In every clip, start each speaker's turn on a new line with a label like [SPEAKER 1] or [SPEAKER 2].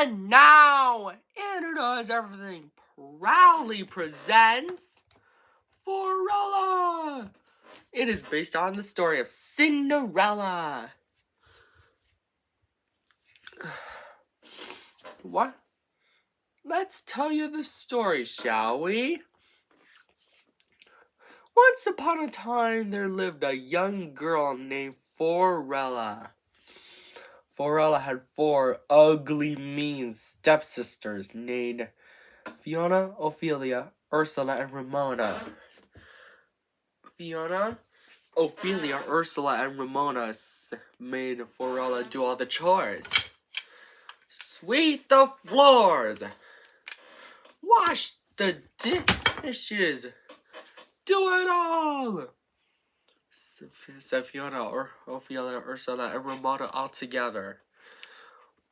[SPEAKER 1] And now, Anna Does Everything proudly presents Cinderella. It is based on the story of Cinderella. What? Let's tell you the story, shall we? Once upon a time, there lived a young girl named Cinderella. Cinderella had 4 ugly, mean stepsisters named Fiona, Ophelia, Ursula, and Ramona. Fiona, Ophelia, Ursula, and Ramona made Cinderella do all the chores. Sweep the floors. Wash the dishes. Do it all. Said Fiona, Ophelia, Ursula, and Ramona all together.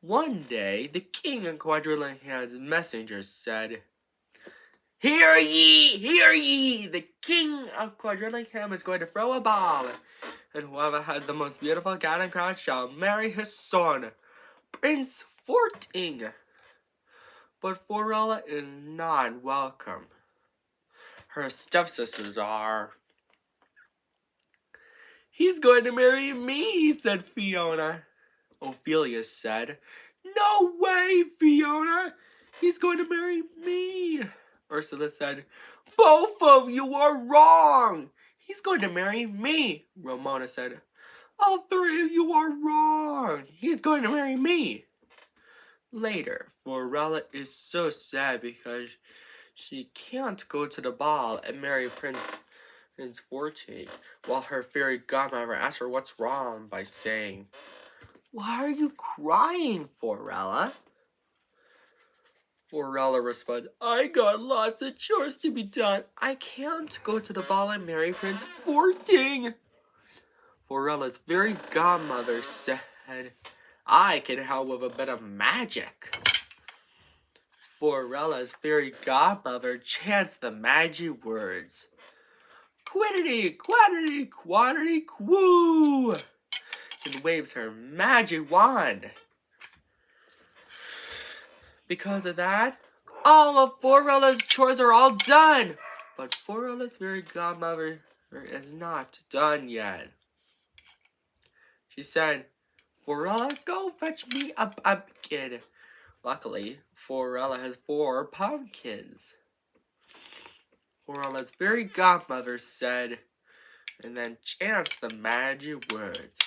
[SPEAKER 1] One day, the king and Quadrillion Hand's messengers said, "Hear ye! Hear ye! The king of Quadrillion Hand is going to throw a ball, and whoever has the most beautiful gown and crown shall marry his son, Prince Forting." But Cinderella is not welcome. Her stepsisters are. "He's going to marry me," said Fiona. Ophelia said, "No way, Fiona! He's going to marry me." Ursula said, "Both of you are wrong! He's going to marry me." Ramona said, "All 3 of you are wrong! He's going to marry me." Later, Cinderella is so sad because she can't go to the ball and marry Prince 14, while her fairy godmother asks her what's wrong by saying, "Why are you crying, Cinderella?" Cinderella responds, "I got lots of chores to be done. I can't go to the ball and marry Prince 14. Cinderella's fairy godmother said, "I can help with a bit of magic." Cinderella's fairy godmother chants the magic words, "Quiddity, quaddity, quaddity, quoo," and waves her magic wand. Because of that, all of Cinderella's chores are all done. But Cinderella's fairy godmother is not done yet. She said, "Cinderella, go fetch me a pumpkin." Luckily, Cinderella has 4 pumpkins. Cinderella's fairy godmother said, and then chants the magic words,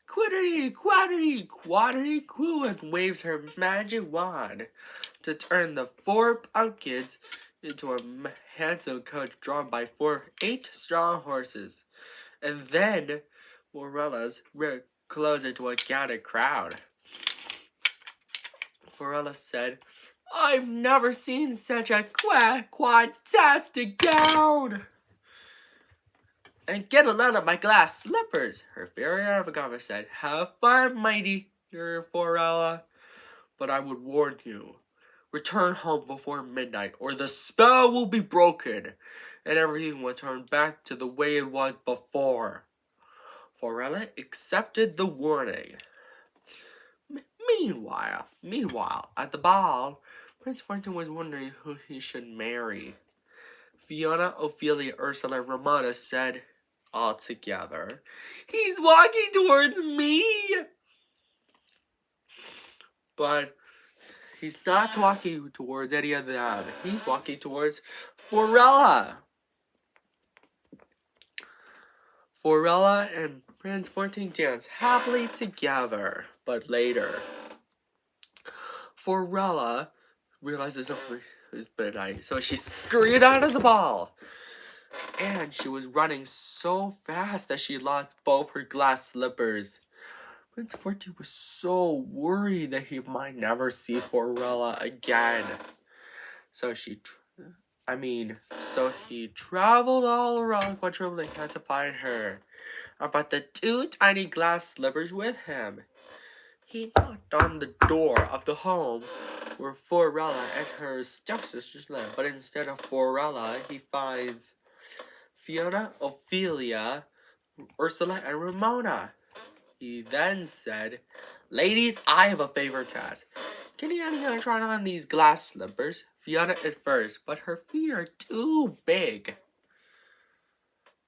[SPEAKER 1] "Quiddity, quaddity, quaddity, quoo," and waves her magic wand to turn the 4 pumpkins into a handsome coach drawn by 8 strong horses. And then Cinderella's clothes into a gathered crowd. Cinderella said, "I've never seen such a quadtastic gown. And get a lot of my glass slippers." Her fairy godmother said, "Have fun, mighty Cinderella. But I would warn you, return home before midnight, or the spell will be broken, and everything will turn back to the way it was before." Cinderella accepted the warning. Meanwhile, at the ball, Prince Fortune was wondering who he should marry. Fiona, Ophelia, Ursula, and Ramona said all together, "He's walking towards me." But he's not walking towards any of them. He's walking towards Cinderella. Cinderella and Prince 14 dance happily together. But later, Cinderella realizes it's midnight, so she scurried out of the ball. And she was running so fast that she lost both her glass slippers. Prince 14 was so worried that he might never see Cinderella again. So he traveled all around Quadrillion Hand to find her, and brought the 2 tiny glass slippers with him. He knocked on the door of the home where Cinderella and her stepsisters live, but instead of Cinderella, he finds Fiona, Ophelia, Ursula, and Ramona. He then said, "Ladies, I have a favor to ask. Getting Anna trying on these glass slippers. Fiona is first, but her feet are too big.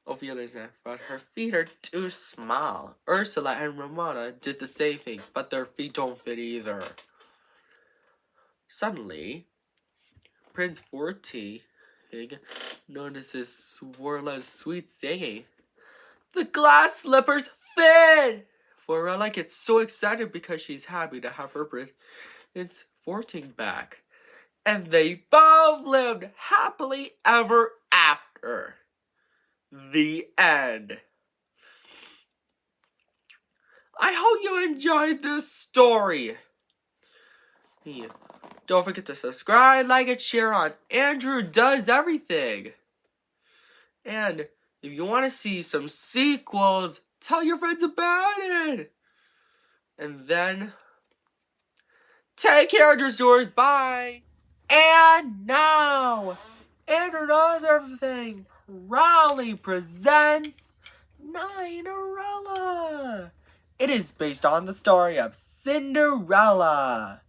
[SPEAKER 1] Ophelia's next, but her feet are too small. Ursula and Ramona did the same thing, but their feet don't fit either. Suddenly, Prince 14 notices Swarla's sweet singing. The glass slippers fit! Swarla gets so excited because she's happy to have her Prince 14 back. And they both lived happily ever after. The end. I hope you enjoyed this story. Don't forget to subscribe, like, and share on Andrew Does Everything. And if you want to see some sequels, tell your friends about it. And then, take care, Andrew Stores. Bye. And now, Andrew Does Everything proudly presents Cinderella. It is based on the story of Cinderella,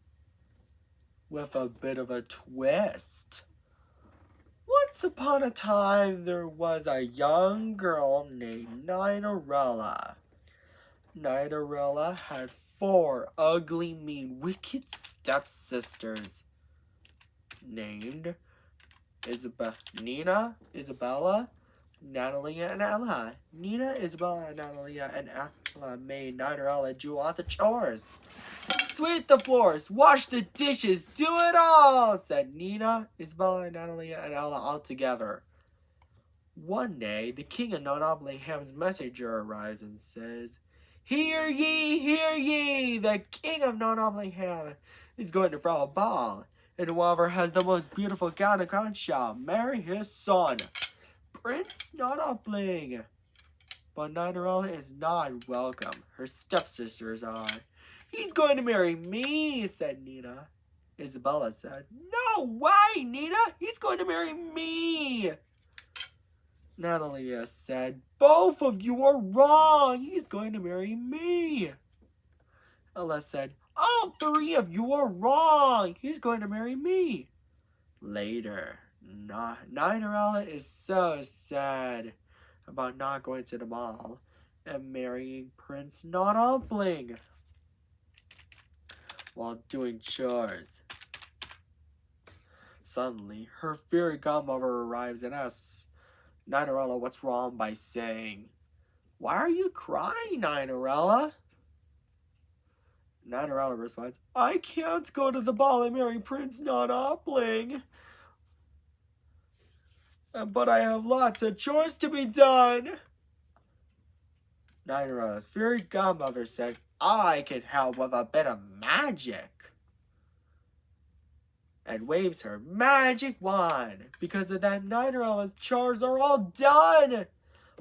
[SPEAKER 1] with a bit of a twist. Once upon a time, there was a young girl named Cinderella. Cinderella had 4 ugly, mean, wicked stepsisters named Nina, Isabella, Natalia, and Ella. Nina, Isabella, Natalia, and Ella made Cinderella do all the chores. Sweep the floors, wash the dishes, do it all, said Nina, Isabella, Natalia, and Ella all together. One day, the king of Nottingham's messenger arrives and says, Hear ye, the king of Nottingham is going to throw a ball, and whoever has the most beautiful gown and crown shall marry his son, Prince Nottingham. But Cinderella is not welcome. Her stepsisters are. He's going to marry me, said Nina. Isabella said, No way, Nina! He's going to marry me! Natalia said, Both of you are wrong! He's going to marry me! Ella said, All 3 of you are wrong! He's going to marry me! Later, Cinderella is so sad about not going to the ball and marrying Prince Nottingham while doing chores. Suddenly, her fairy godmother arrives and asks Cinderella what's wrong by saying, Why are you crying, Cinderella? Cinderella responds, I can't go to the ball and marry Prince Nottingham, but I have lots of chores to be done. Cinderella's fairy godmother said, I can help with a bit of magic, and waves her magic wand. Because of that, Cinderella's chores are all done.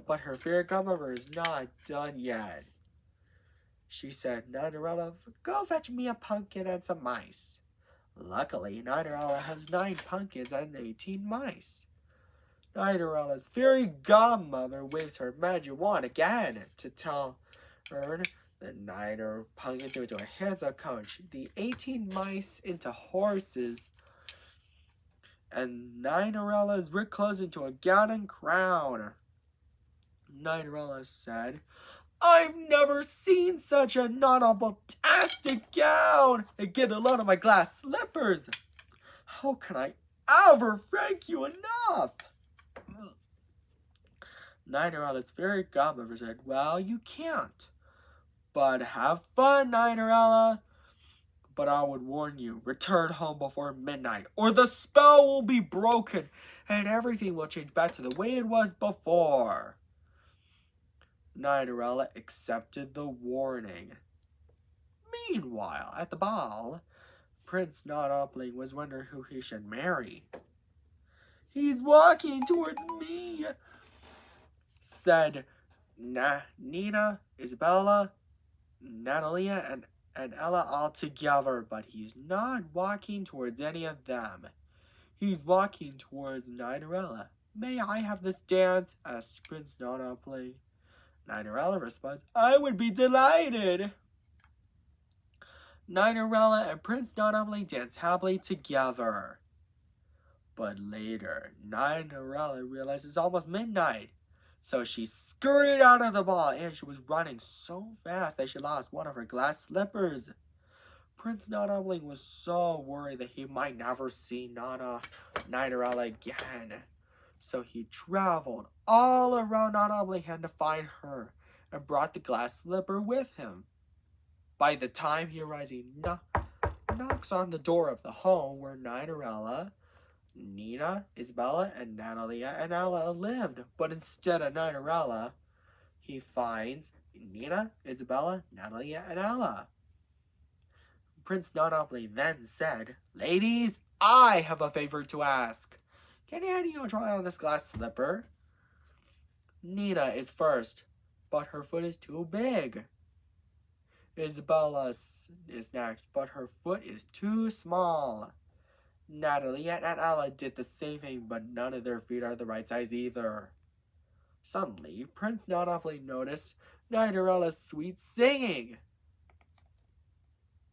[SPEAKER 1] But her fairy godmother is not done yet. She said, Cinderella, go fetch me a pumpkin and some mice. Luckily, Cinderella has 9 pumpkins and 18 mice. Cinderella's fairy godmother waves her magic wand again to tell her the 9 pumpkins into a hands-on coach, the 18 mice into horses, and Cinderella's rich clothes into a gown and crown. Cinderella said, I've never seen such a not-a-fantastic gown, and get a load of my glass slippers. How can I ever thank you enough? Cinderella's fairy godmother said, Well, you can't. But have fun, Cinderella. But I would warn you, return home before midnight, or the spell will be broken, and everything will change back to the way it was before. Cinderella accepted the warning. Meanwhile, at the ball, Prince Nottingham was wondering who he should marry. He's walking towards me, said Nina, Isabella, Natalia, and Ella all together, but he's not walking towards any of them. He's walking towards Cinderella. May I have this dance? Asked Prince Nottingham. Cinderella responds, I would be delighted. Cinderella and Prince Notably dance happily together. But later, Cinderella realizes it's almost midnight. So she scurried out of the ball, and she was running so fast that she lost one of her glass slippers. Prince Notably was so worried that he might never see Cinderella again. So he traveled all around Notably to find her and brought the glass slipper with him. By the time he arrives, he knocks on the door of the home where Cinderella, Nina, Isabella, and Natalia and Ella lived. But instead of Cinderella, he finds Nina, Isabella, Natalia, and Ella. Prince Notably then said, "Ladies, I have a favor to ask. Can any of you try on this glass slipper?" Nina is first, but her foot is too big. Isabella is next, but her foot is too small. Natalie and Ella did the same thing, but none of their feet are the right size either. Suddenly, Prince Notably noticed Cinderella's sweet singing.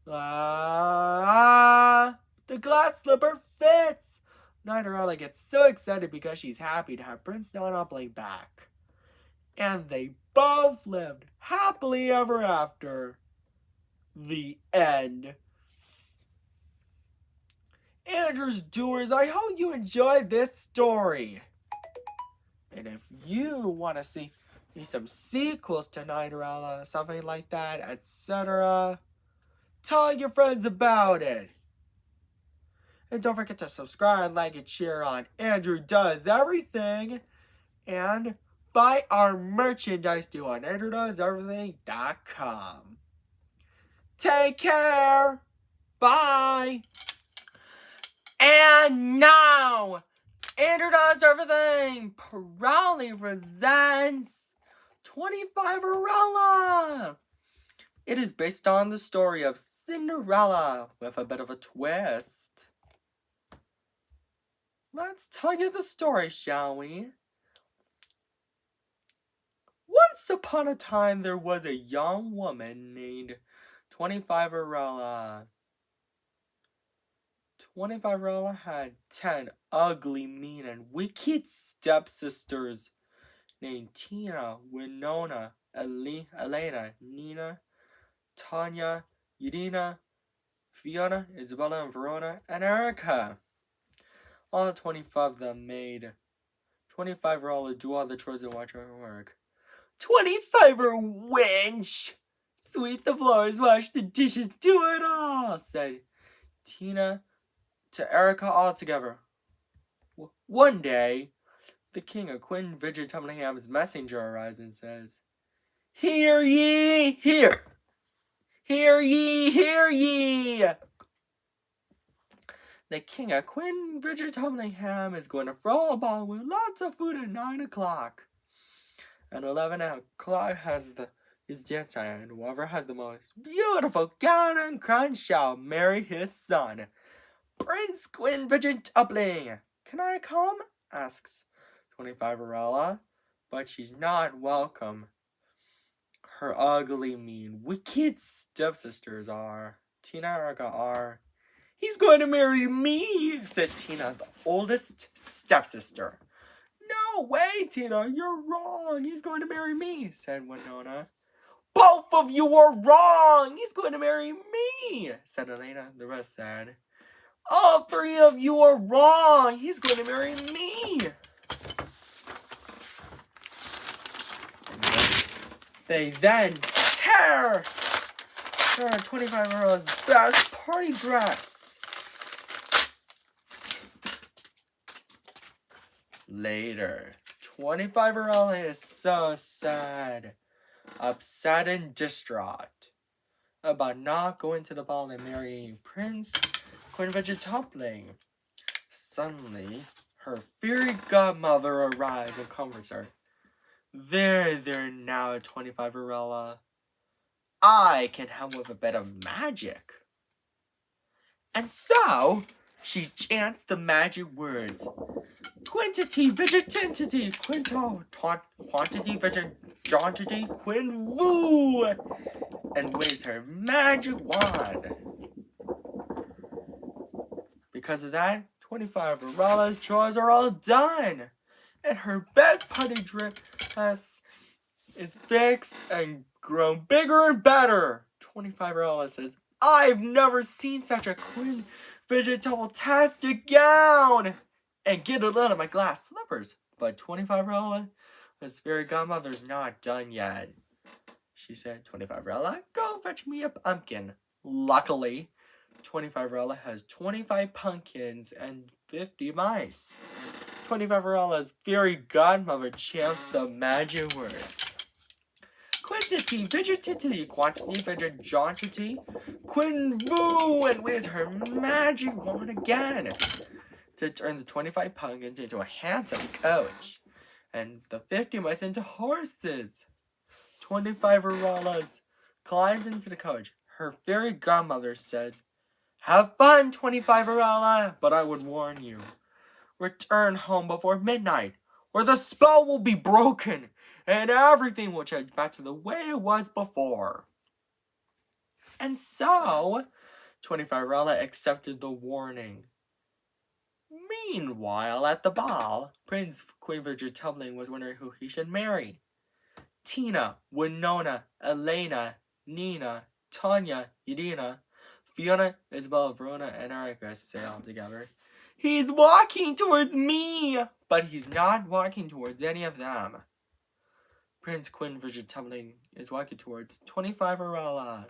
[SPEAKER 1] The glass slipper fits! Cinderella gets so excited because she's happy to have Prince Notably back. And they both lived happily ever after. The end. Andrew's Doers, I hope you enjoyed this story. And if you want to see some sequels to Cinderella, something like that, etc., tell your friends about it. And don't forget to subscribe, like, and share on Andrew Does Everything. And buy our merchandise too on AndrewDoesEverything.com. Take care. Bye. And now, Andrew Does Everything proudly presents 25erella. It is based on the story of Cinderella with a bit of a twist. Let's tell you the story, shall we? Once upon a time, there was a young woman named 25erella. 25erella had 10 ugly, mean, and wicked stepsisters named Tina, Winona, Elena, Nina, Tanya, Irina, Fiona, Isabella, and Verona, and Erica. All 25 of them made 25erella do all the chores and watch her work. 25er wench! Sweep the floors, wash the dishes, do it all, said Tina to Erica all together. One day, the king of Queen Vigitumlingham's messenger arrives and says, "Hear ye, hear! Hear ye, hear ye! The king of Queen Vigitumlingham is going to throw a ball with lots of food at 9 o'clock. And 11 o'clock his dance time, and whoever has the most beautiful gown and crown shall marry his son, Prince Queen Vigitupling. Can I come?" asks 25erella, but she's not welcome. Her ugly, mean, wicked stepsisters are. Tina and Erica are. "He's going to marry me," said Tina, the oldest stepsister. "No way, Tina, you're wrong. He's going to marry me," said Winona. "Both of you are wrong. He's going to marry me," said Elena. The rest said, "All three of you are wrong. He's going to marry me." They then tear 25erella's best party dress. Later, 25erella is so sad, upset, and distraught about not going to the ball and marrying Prince Queen Vigitupling. Suddenly, her fairy godmother arrives and comforts her. There now, 25erella. I can help with a bit of magic." And so, she chants the magic words, "Quintity, vigitentity, quinto, quantity, vigitantity, quinvoo," and waves her magic wand. because of that, 25-Arella's chores are all done. And her best putty dress is fixed and grown bigger and better. 25-Arella says, I've never seen such a Queen Vegetable-tastic gown. And get a load of my glass slippers. But 25-Arella, this fairy godmother's not done yet. She said, 25-Arella, go fetch me a pumpkin. Luckily, 25-Arella has 25 pumpkins and 50 mice. 25-Arella's fairy godmother chants the magic words. Quantity, fidgetity, quantity, fidget, jauntity, quinvoo, and waves her magic wand again to turn the 25 pumpkins into a handsome coach, and the 50 mice into horses. 25-Arella's climbs into the coach. Her fairy godmother says, have fun, 25-Arella, but I would warn you. Return home before midnight, or the spell will be broken, and everything will change back to the way it was before. And so, 25-Arella accepted the warning. Meanwhile, at the ball, Prince Queen Vegetable was wondering who he should marry. Tina, Winona, Elena, Nina, Tanya, Irina, Fiona, Isabella, Verona, and Erica say all together, he's walking towards me! But he's not walking towards any of them. Prince Queen Vegetable is walking towards 25-Arella.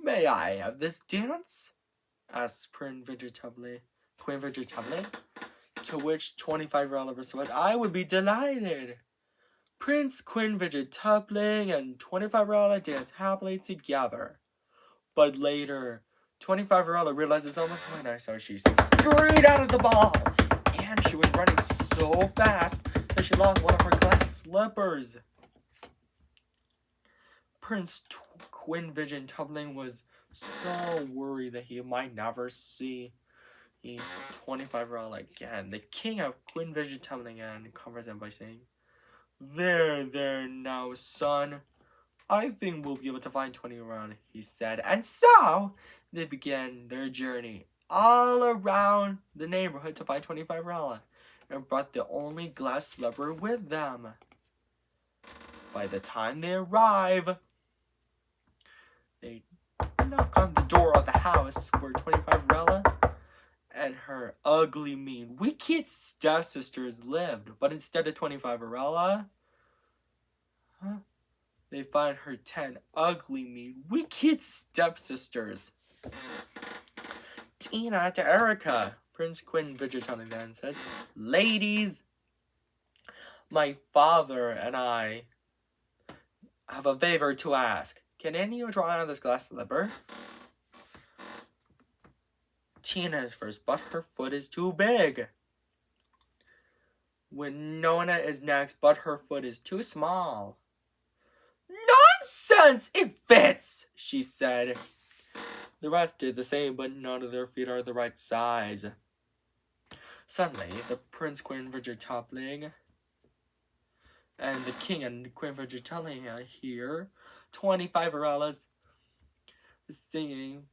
[SPEAKER 1] May I have this dance? Asked Queen Vegetable. To which 25-Arella responded, I would be delighted. Prince Queen Vegetable and 25-Arella dance happily together. But later, 25-Arella realized it's almost midnight, so she scurried out of the ball. And she was running so fast that she lost one of her glass slippers. Prince Queen Vegetable was so worried that he might never see 25-Arella again. The king of Queen Vegetable again comforts him by saying, There now, son. I think we'll be able to find 20-Arella, he said. And so, they began their journey all around the neighborhood to find 25-Arella and brought the only glass slipper with them. By the time they arrive, they knock on the door of the house where 25-Arella and her ugly, mean, wicked stepsisters lived. But instead of 25-Arella, they find her 10 ugly, mean, wicked stepsisters. Tina to Erica, Prince Queen Vegetable then says, ladies, my father and I have a favor to ask. Can any of you draw on this glass slipper? Tina is first, but her foot is too big. Winona is next, but her foot is too small. Nonsense! It fits, she said. The rest did the same, but none of their feet are the right size. Suddenly, the Prince Queen Vegetable and the King and Queen Vegetable hear 25-Arella's singing.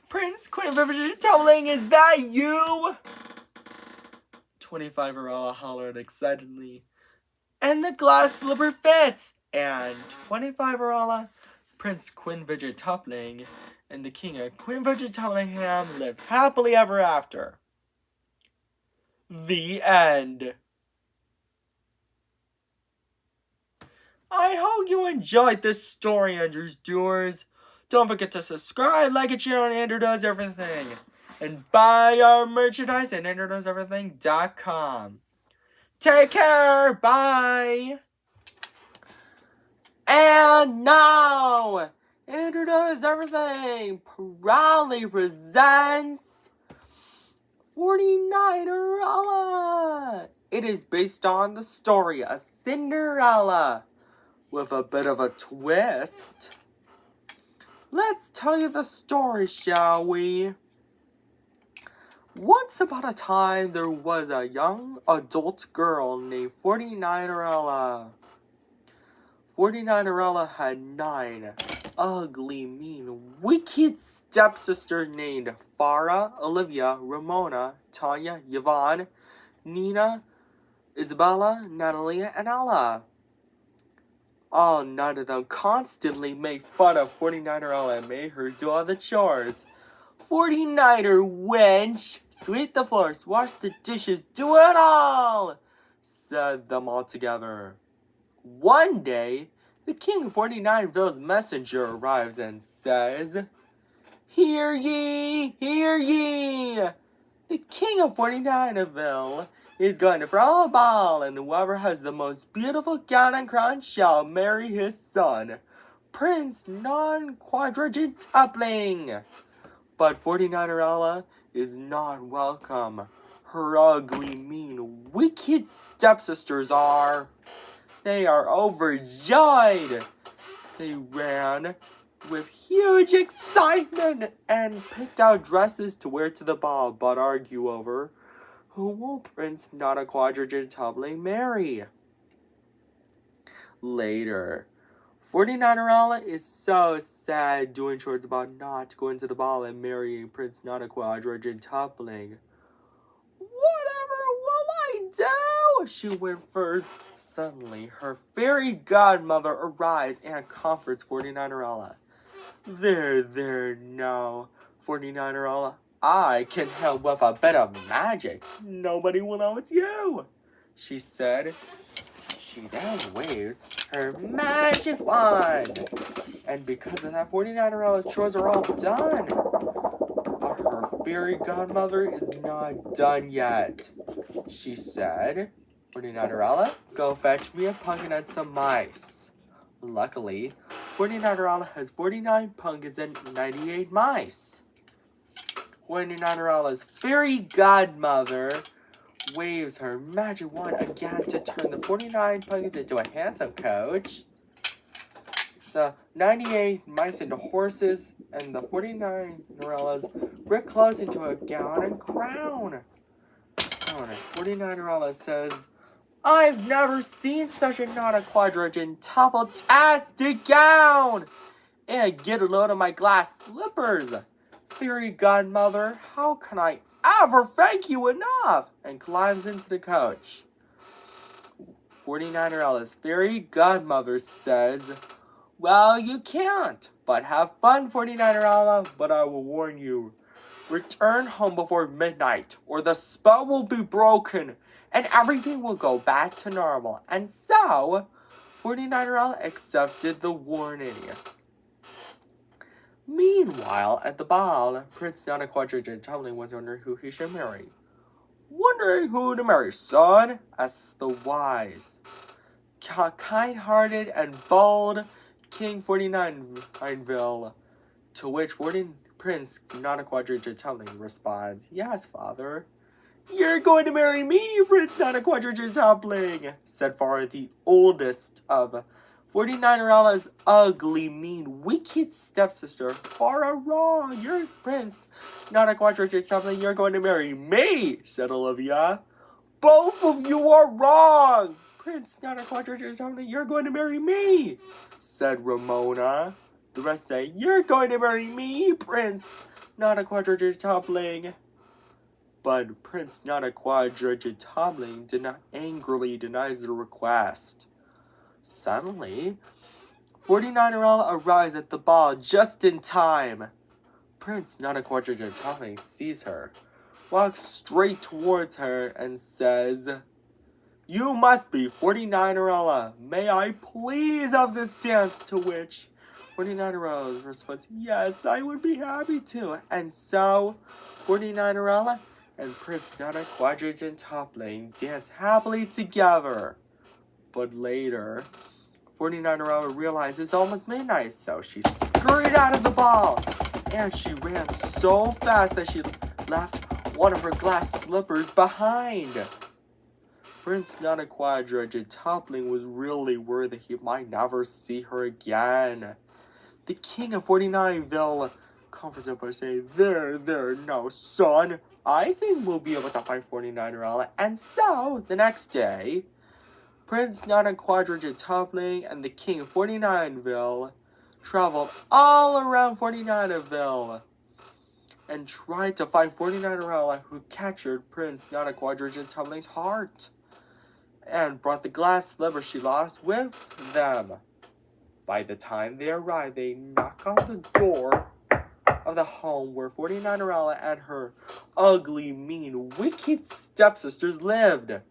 [SPEAKER 1] Prince Queen Vegetable, is that you? 25-Arella hollered excitedly. And the glass slipper fits! And 25-Arella, Prince Queen Vegetable, and the King of Queen Vegetable lived happily ever after. The end. I hope you enjoyed this story, Andrew's Doers. Don't forget to subscribe, like, and share on Andrew Does Everything. And buy our merchandise at AndrewDoesEverything.com. Take care. Bye. And now, Andrew Does Everything proudly presents 49-Arella. It is based on the story of Cinderella with a bit of a twist. Let's tell you the story, shall we? Once upon a time, there was a young adult girl named 49-Arella. 49-Arella had 9 ugly, mean, wicked stepsister named Farah, Olivia, Ramona, Tanya, Yvonne, Nina, Isabella, Natalia, and Ella. All 9 of them constantly make fun of 49er Ella and made her do all the chores. 49er wench, sweep the floors, wash the dishes, do it all, said them all together. One day, the king of 49ville's messenger arrives and says, "Hear ye, hear ye! The king of 49ville is going to throw a ball, and whoever has the most beautiful gown and crown shall marry his son, Prince Non-Quadrantupling." But 49er Ella is not welcome. Her ugly, mean, wicked stepsisters are. They are overjoyed. They ran with huge excitement and picked out dresses to wear to the ball, but argue over who will Prince Not-a-Quadrantupling marry. Later, 49er Ella is so sad doing chores about not going to the ball and marrying Prince Not-a-Quadrantupling. Whatever will I do? She went first. Suddenly, her fairy godmother arrives and comforts 49er Ella. There, now, 49er Ella. I can help with a bit of magic. Nobody will know it's you, she said. She then waves her magic wand. And because of that, 49er Ella's chores are all done. But her fairy godmother is not done yet. She said, 49er Ella, go fetch me a pumpkin and some mice. Luckily, 49er Ella has 49 pumpkins and 98 mice. 49er Ella's fairy godmother waves her magic wand again to turn the 49 pumpkins into a handsome coach, the 98 mice into horses, and the 49 Norella's brick clothes into a gown and crown. 49 Norella says, "I've never seen such a not-a-quadrant-tastic gown! And get a load of my glass slippers! Fairy godmother, how can I ever thank you enough?" And climbs into the coach. 49er Ella's fairy godmother says, "Well, you can't, but have fun, 49er Ella, but I will warn you. Return home before midnight, or the spell will be broken, and everything will go back to normal." And so, 49er Ella accepted the warning. Meanwhile, at the ball, Prince Not-a-Quadrantupling was wondering who he should marry. "Wondering who to marry, son?" asked the wise, kind-hearted, and bold King 49ville, to which Prince Not-a-Quadrantupling responds, "Yes, father." "You're going to marry me, Prince Not-a-Quadrantupling," said Farah, the oldest of 49er Ella's ugly, mean, wicked stepsister. "Farah, wrong. You're Prince Not-a-Quadrantupling. You're going to marry me," said Olivia. "Both of you are wrong. Prince Not-a-Quadrantupling, you're going to marry me," said Ramona. The rest say, "You're going to marry me, Prince Not-a-Quadrantupling." But Prince Not-a-Quadrantupling angrily denies the request. Suddenly, 49er Ella arrives at the ball just in time. Prince Not-a-Quadrantupling sees her, walks straight towards her, and says, "You must be 49er Ella. May I please have this dance?" To which 49er Ella responds, "Yes, I would be happy to." And so, 49er Ella and Prince Not-a-Quadrantupling dance happily together. But later, 49er Ella realized it's almost midnight, so she scurried out of the ball. And she ran so fast that she left one of her glass slippers behind. Prince Not-a-Quadrantupling was really worried that he might never see her again. The king of 49ville comforts her by saying, There, no, son. I think we'll be able to find 49er Ella." And so, the next day, Prince Not-a-Quadrantupling and the king of 49ville traveled all around 49erville and tried to find 49erella, who captured Prince Nana Quadrigen Tumbling's heart and brought the glass slipper she lost with them. By the time they arrived, they knock on the door of the home where 49erella and her ugly, mean, wicked stepsisters lived.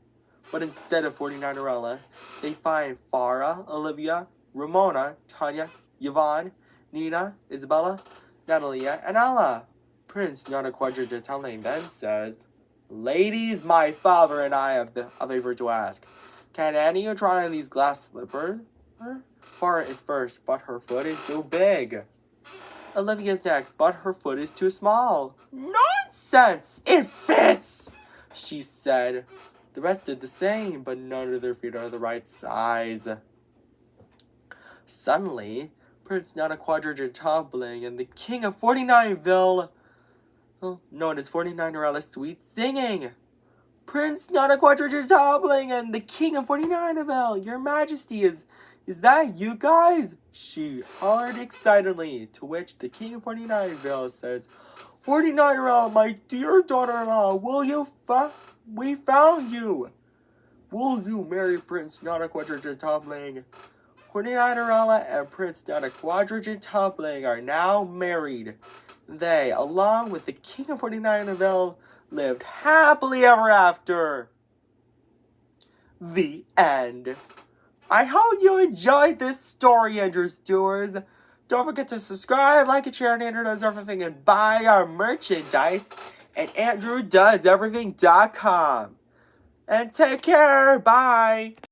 [SPEAKER 1] But instead of 49erella, they find Farah, Olivia, Ramona, Tanya, Yvonne, Nina, Isabella, Natalia, and Ella. Prince Nana Quadrigen Tumbling then says, "Ladies, my father and I have a favor to ask. Can any of you try on these glass slippers? Farah is first, but her foot is too big. Olivia's next, but her foot is too small." "Nonsense! It fits!" she said. The rest did the same, but none of their feet are the right size. Suddenly, Prince Nana Quadrigen Tumbling and the King of 49erville, known as 49erella's sweet singing. "Prince Nana Quadrigen Tumbling and the King of 49erville, your majesty, is that you guys?" she hollered excitedly, to which the King of 49erville says, "49erella, my dear daughter-in-law, we found you. Will you marry Prince Nana Quadrigen Tumbling?" 49erella and Prince Nana Quadrigen Tumbling are now married. They, along with the King of 49erville, lived happily ever after. The end. I hope you enjoyed this story, Andrew Stewards. Don't forget to subscribe, like, and share, and Andrew Does Everything, and buy our merchandise at AndrewDoesEverything.com. And take care. Bye.